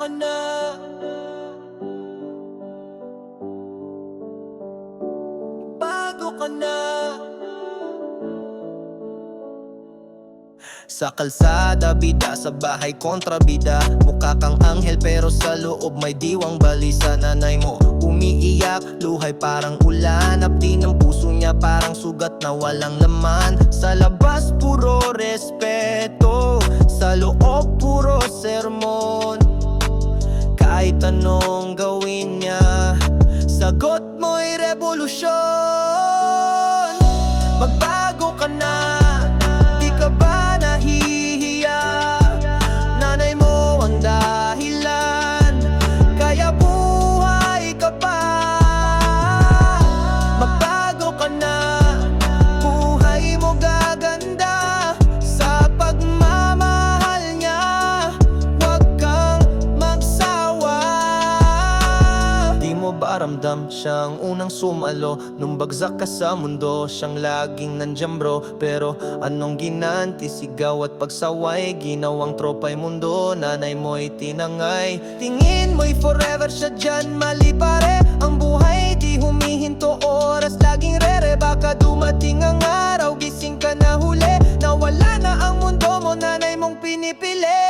ka na. Bago ka na. Sa kalsada, bida, sa bahay kontrabida. Mukha kang anghel pero sa loob may diwang balisa. Nanay mo umiiyak, luhay parang ulan. Apti ng puso niya parang sugat na walang laman. Sa labas puro respeto, sa loob puro sermon. Kahit anong gawin niya, sagot mo'y revolusyon. Magbago ka na, di ka ba nahihiya? Nanay mo ang dahilan, kaya buhay ka pa. Magbago ka na, buhay mo gaganda. Sa pagmamahal niya, huwag kang magsawa. Di mo ba ramdam siyang unang sumalo nung bagsak ka sa mundo? Siyang laging nandiyan bro, pero anong ginanti? Sigaw at pagsaway, ginawang tropa'y mundo. Nanay mo'y tinangay, tingin mo'y forever siya dyan. Mali pare, ang buhay di humihinto. Oras laging rere, baka dumating ang araw. Gising ka na huli, nawala na ang mundo mo. Nanay mong pinipili.